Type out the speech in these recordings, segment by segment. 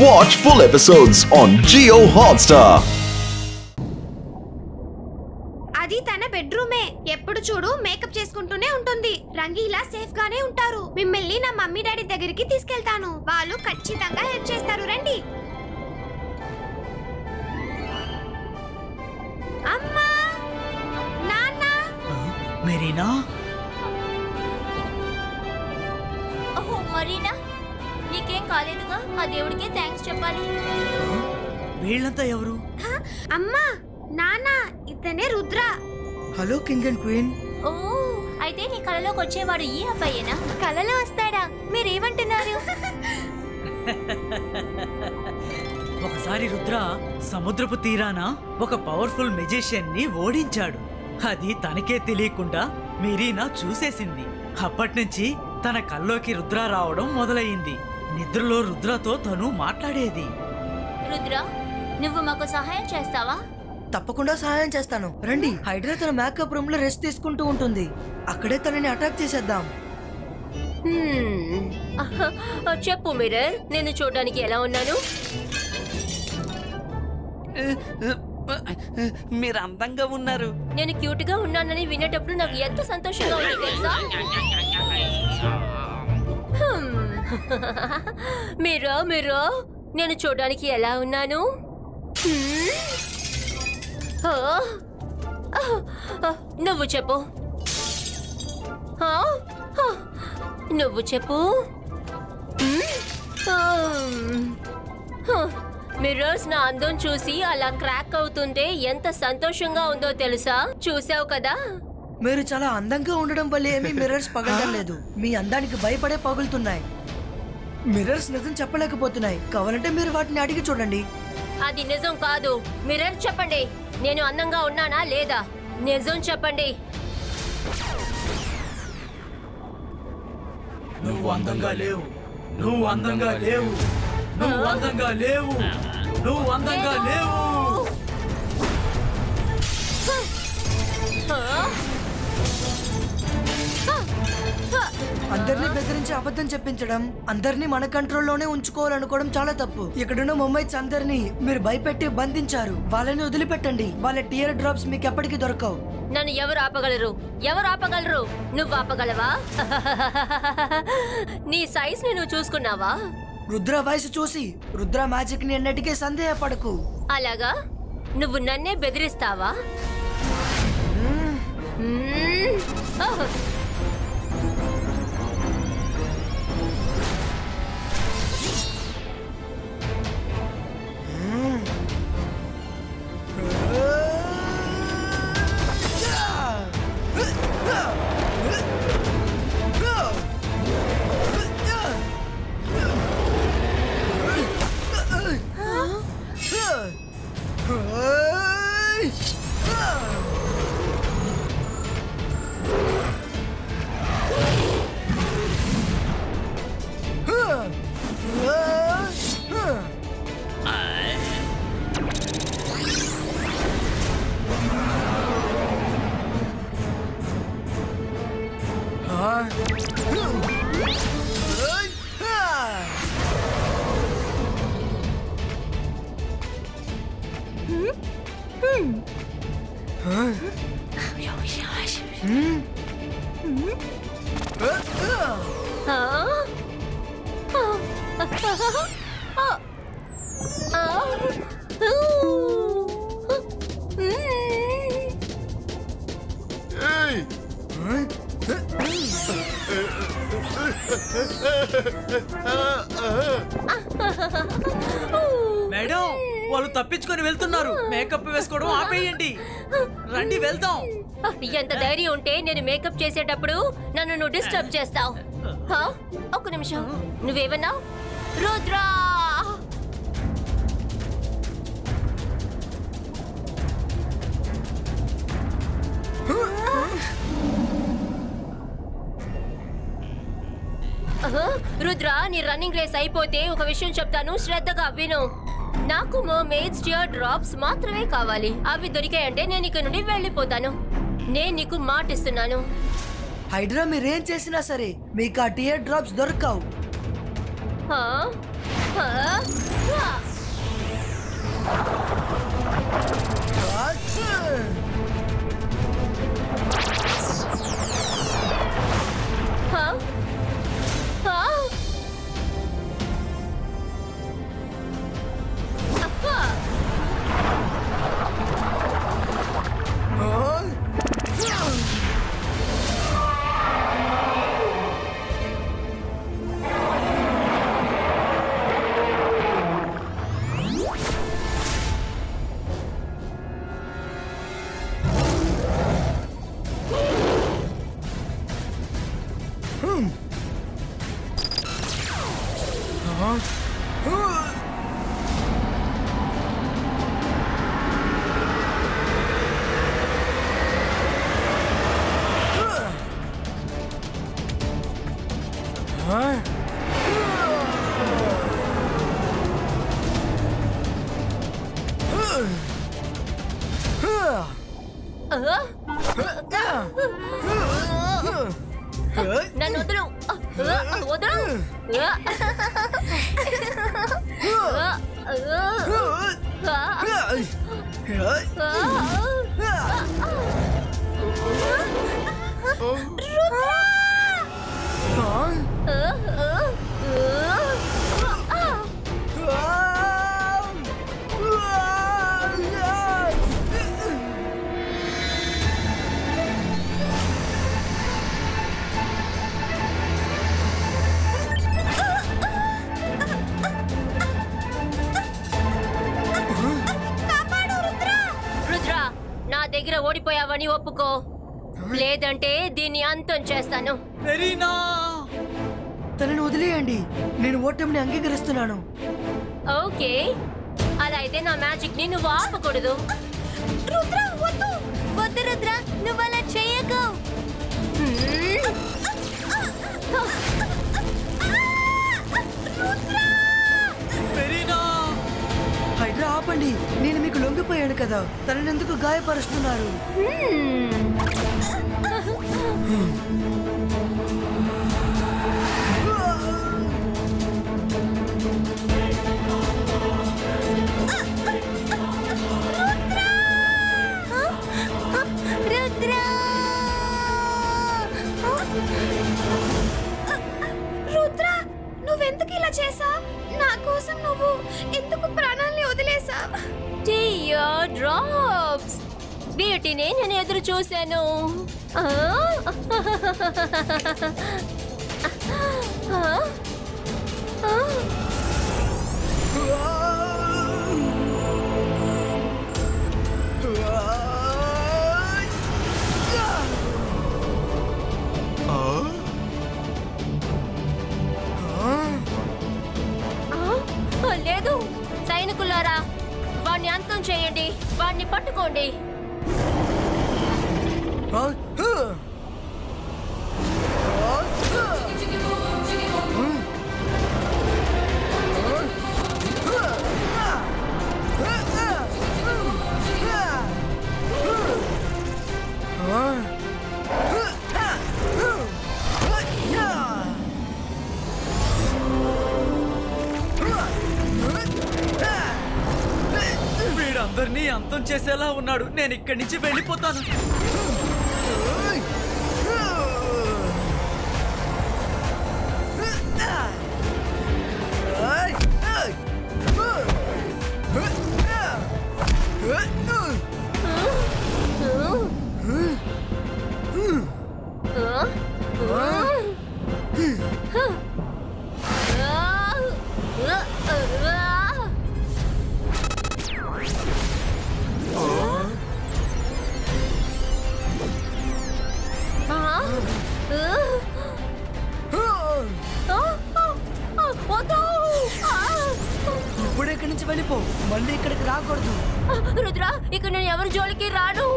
Watch full episodes on Jio Hotstar. అది తన బెడ్రూమే. ఎప్పుడు చూడు మేకప్ చేసుకుంటూనే ఉంటుంది. రంగీలా సేఫ్ గానే ఉంటారు. మిమ్మల్ని నా మమ్మీ డాడీ దగ్గరికి తీసుకెళ్తాను. వాళ్ళు ఖచ్చితంగా హెల్ప్ చేస్తారు. రండి. అమ్మా, నాన్న. మెరీనా? ఓహో మరీనా, నీకేం కాలేదుగా? ఆ దేవుడికి థ్యాంక్స్ చెప్పాలి. వీళ్ళంతా ఎవరు? అమ్మా, నాన్న, ఇతనే Rudra. Hello king and queen. ఓ, అయితే నీ కళలోకి వచ్చేవాడు ఈ అబ్బాయేనా? కళలో వస్తాడా? మీరేమంటున్నారు? ఒకసారి రుద్ర సముద్రపు తీరాన ఒక పవర్ఫుల్ మెజిషియన్ ని ఓడించాడు. అది తనకే తెలియకుండా మెరీనా చూసేసింది. అప్పటినుంచి తన కల్లోకి రుద్ర రావడం మొదలయ్యింది. నిద్రలో రుద్రతో తను మాట్లాడేది. రుద్ర, నువ్వు మాకు సహాయం చేస్తావా? తప్పకుండా సహాయం చేస్తాను. రండి. హైడ్రా తన మేకప్ రూమ్ లో రెస్ట్ తీసుకుంటూ ఉంటుంది. అక్కడే తనని అటాక్ చేసేద్దాం. చెప్పు మిర్రర్, నేను చూడడానికి ఎలా ఉన్నాను? మీరు అందంగా ఉన్నారు. నేను క్యూట్ గా ఉన్నానని వినేటప్పుడు నాకు ఎంత సంతోషంగా ఉంది తెలుసా? మిర్రర్, నేను చూడడానికి ఎలా ఉన్నాను? నువ్వు చెప్పు. నువ్వు చెప్పు. మిర్రర్స్ నా అందం చూసి అలా క్రాక్ అవుతుంటే ఎంత సంతోషంగా ఉందో తెలుసా? చూసావు కదా? మీరు చాలా అందంగా ఉండడం వల్ల ఏమీ మిర్రర్స్ పగలడం లేదు. మీ అందానికి భయపడే పగులుతున్నాయి. మిర్రర్స్ నిజం చెప్పలేకపోతున్నాయి. కావాలంటే మీరు వాటిని అడిగి చూడండి. అది నిజం కాదు. మిర్రర్ చెప్పండి, నేను అందంగా ఉన్నానా లేదా? నిజం చెప్పండి. నువ్వు అందంగా లేవు, నువ్వు అందంగా లేవు, నువ్వు అందంగా లేవు, నువ్వు అందంగా లేవు. అందరినీ బెదిరించి అబద్ధం చెప్పించడం, అందరినీ మన కంట్రోల్లోనే ఉంచుకోవాలనుకోవడం చాలా తప్పు. ఇక్కడున్న ముంబైస్ అందరినీ మీరు భయపెట్టి బంధించారు. వాళ్ళని వదిలిపెట్టండి. వాళ్ళ టియర్ డ్రాప్స్ మీకు ఎప్పటికీ దొరకవు. నన్ను ఎవరు ఆపగలరు? ఎవరు ఆపగలరు? నువ్వు ఆపగలవా? నీ సైజ్ ని నువ్వు చూసుకున్నావా? రుద్ర వయసు చూసి రుద్ర మ్యాజిక్ ని ఎన్నటికీ సందేహపడకు. అలాగా? నువ్వు నన్నే బెదిరిస్తావా? మేడం, వాళ్ళు తప్పించుకొని వెళ్తున్నారు. మేకప్ వేసుకోవడం ఆపేయండి. రండి వెళ్దాం. ఎంత ధైర్యం ఉంటే నేను మేకప్ చేసేటప్పుడు నన్ను నువ్వు డిస్టర్బ్ చేస్తావు? ఒక్క నిమిషం, నువ్వేమన్నావు? రుద్రా! రుద్ర, నీ రన్నింగ్ రేస్ అయిపోతే ఒక విషయం చెప్తాను, శ్రద్ధగా విను. నాకు మర్మెయిడ్స్ టియర్ డ్రాప్స్ మాత్రమే కావాలి. అవి దొరికాయంటే నేను ఇక్కడ నుండి వెళ్ళిపోతాను. నేను నీకు మాటిస్తున్నాను. హైడ్రా మీరేం చేసినా సరే మీకు ఆ టియర్ డ్రాప్స్ దొరకవు. నన్ను వదలు వదలు దగ్గర ఓడిపోయావని ఒప్పుకో, లేదంటే దీన్ని అంతం చేస్తాను. తనని వదిలేయండి, నేను ఓటమిని అంగీకరిస్తున్నాను. ఓకే, అలా అయితే నా మ్యాజిక్ ని నువ్వు ఆపకూడదు. రుద్ర వద్దు వద్దు రుద్ర, నువ్వు అలా చేయకు. హైడ్రా ఆపండి, నేను మీకు లొంగిపోయాను కదా, తనని ఎందుకు గాయపరుస్తున్నారు? రుద్ర, నువ్వెందుకు ఇలా చేసావు? నా కోసం నువ్వు ఎందుకు ప్రాణాల్ని వదిలేసావు? టియర్ డ్రాప్స్, వీటినే నేను ఎదురు చూశాను. లేదు, సైనికులారా, వాణ్ణి అంతం చేయండి, వాణ్ణి పట్టుకోండి. వీడందరినీ అంతం చేసేలా ఉన్నాడు. నేను ఇక్కడి నుంచి వెళ్ళిపోతాను. ఇప్పుడు ఇక్కడి నుంచి వెళ్ళిపో, మళ్ళీ ఇక్కడికి రాకూడదు. రుద్ర, ఇక్కడ నేను ఎవరి జోలికి రాను.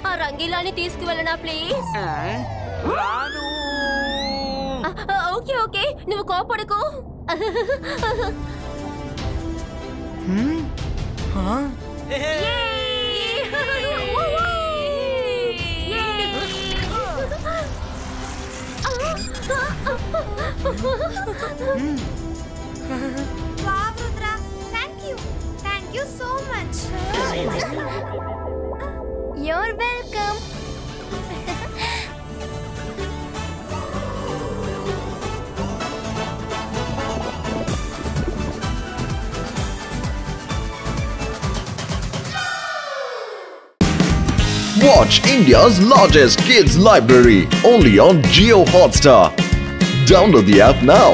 ఆ రంగీలాని తీసుకువెళ్ళనా ప్లీజ్? రాను. ఓకే ఓకే, నువ్వు కోపడకు. Wow Rudra, thank you so much. Your welcome. Watch India's largest kids library only on Jio Hotstar. Download the app now.